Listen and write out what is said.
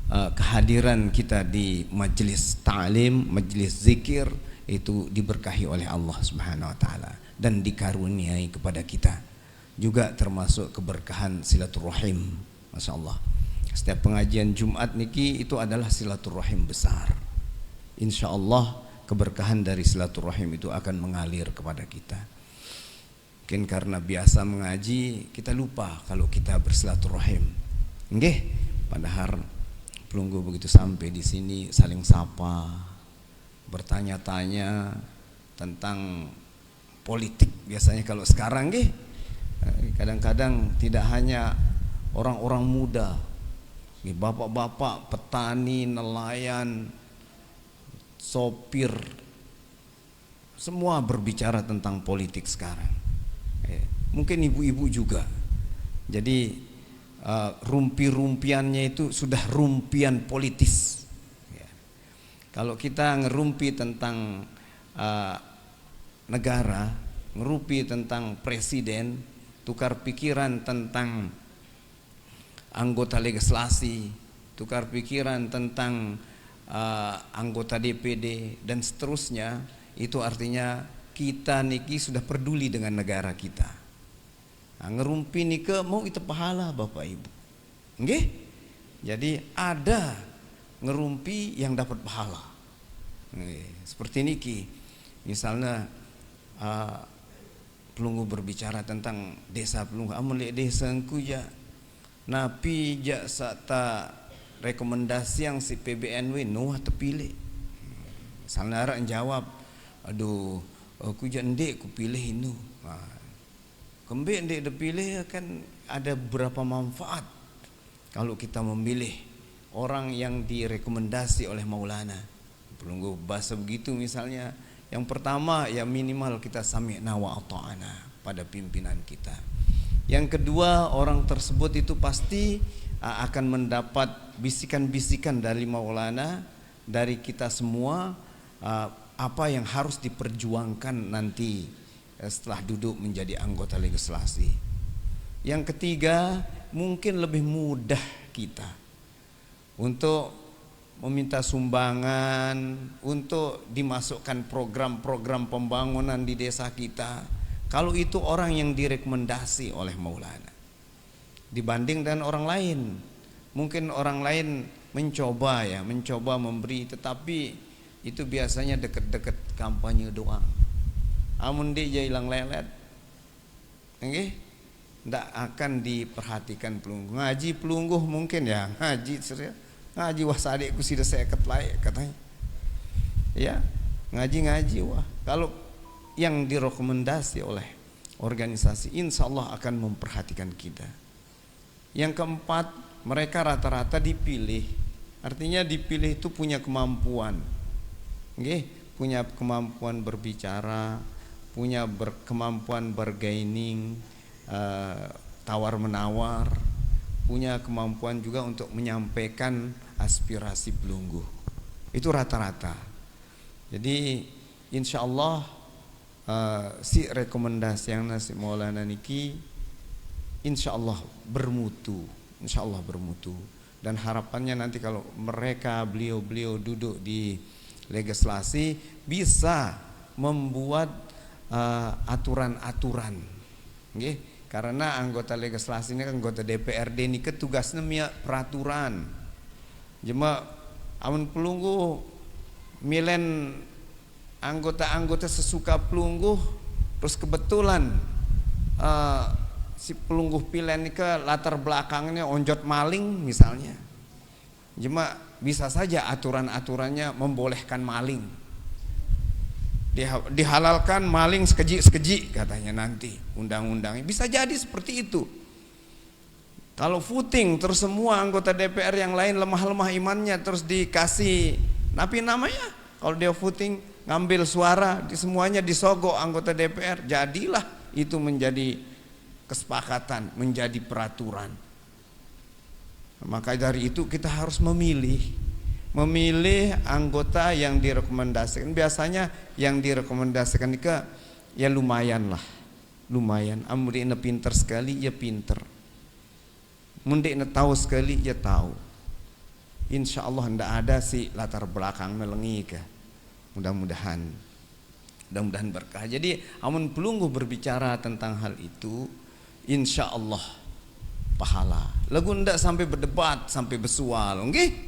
kehadiran kita di majelis ta'lim, majelis zikir itu diberkahi oleh Allah Subhanahu wa taala dan dikaruniai kepada kita. Juga termasuk keberkahan silaturahim. Masyaallah. Setiap pengajian Jumat niki itu adalah silaturahim besar. Insyaallah keberkahan dari silaturahim itu akan mengalir kepada kita. Mungkin karena biasa mengaji kita lupa kalau kita bersilaturahim. Nggih, padahal Pelunggu begitu sampai di sini saling sapa, bertanya-tanya tentang politik. Biasanya kalau sekarang nggih, kadang-kadang tidak hanya orang-orang muda, bapak-bapak, petani, nelayan, sopir, semua berbicara tentang politik sekarang. Mungkin ibu-ibu juga. Jadi rumpi-rumpiannya itu sudah rumpian politis. Kalau kita ngerumpi tentang negara, ngerumpi tentang presiden, tukar pikiran tentang anggota legislasi, tukar pikiran tentang anggota DPD dan seterusnya, itu artinya kita niki sudah peduli dengan negara kita. Ngerumpi nika mau itu pahala Bapak Ibu. Nggih? Jadi ada ngerumpi yang dapat pahala. Seperti niki. Misalnya Pelunggu berbicara tentang desa Pelunggu, amun lihat desa engku ya napi ja sata rekomendasi yang si PBNW nuh terpilih. Misalnya orang jawab, aduh aku jandek ku pilih ini. Kembali ndek dipilih kan ada beberapa manfaat kalau kita memilih orang yang direkomendasi oleh Maulana. Pelunggu bahasa begitu misalnya. Yang pertama ya minimal kita sami'na wa ata'ana pada pimpinan kita. Yang kedua, orang tersebut itu pasti akan mendapat bisikan-bisikan dari Maulana, dari kita semua, apa yang harus diperjuangkan nanti setelah duduk menjadi anggota legislasi. Yang ketiga, mungkin lebih mudah kita untuk meminta sumbangan, untuk dimasukkan program-program pembangunan di desa kita, kalau itu orang yang direkomendasi oleh Maulana, dibanding dengan orang lain. Mungkin orang lain mencoba memberi, tetapi itu biasanya deket-deket kampanye doang. Amun dia hilang lelet, nggih, ndak akan diperhatikan Pelunggu. Ngaji Pelunggu mungkin ya ngaji serius. Ngaji wah sadekku sudah saya ketlaik katanya. Ya, ngaji wah. Kalau yang direkomendasi oleh organisasi, insya Allah akan memperhatikan kita. Yang keempat, mereka rata-rata dipilih. Artinya dipilih itu punya kemampuan, nggih, punya kemampuan berbicara, punya kemampuan bargaining, tawar menawar, punya kemampuan juga untuk menyampaikan aspirasi Pelunggu. Itu rata-rata. Jadi insya Allah si rekomendasi yang nasi Maulana niki insya Allah bermutu, insya Allah bermutu. Dan harapannya nanti kalau mereka beliau duduk di legislasi bisa membuat aturan-aturan, nggih. Karena anggota legislasi ini kan anggota DPRD ini tugasnya peraturan. Cuma amun Pelunggu milen anggota-anggota sesuka Pelunggu, terus kebetulan si Pelunggu pilihan ini ke latar belakangnya onjot maling misalnya. Cuma bisa saja aturan-aturannya membolehkan maling. Dihalalkan maling sekeji katanya nanti undang-undangnya, bisa jadi seperti itu. Kalau voting terus semua anggota DPR yang lain lemah-lemah imannya terus dikasih napi namanya, kalau dia voting ngambil suara di semuanya disogok anggota DPR, jadilah itu menjadi kesepakatan, menjadi peraturan. Maka dari itu kita harus memilih anggota yang direkomendasikan. Biasanya yang direkomendasikan itu ya lumayan lah, lumayan. Amudina pinter sekali ya pinter, mundina tahu sekali ya tahu. insya Allah ndak ada si latar belakang melengi ke. Mudah-mudahan berkah. Jadi amun pelungguh berbicara tentang hal itu, insya Allah pahala. Lagu ndak sampai berdebat, sampai bersual, nggih?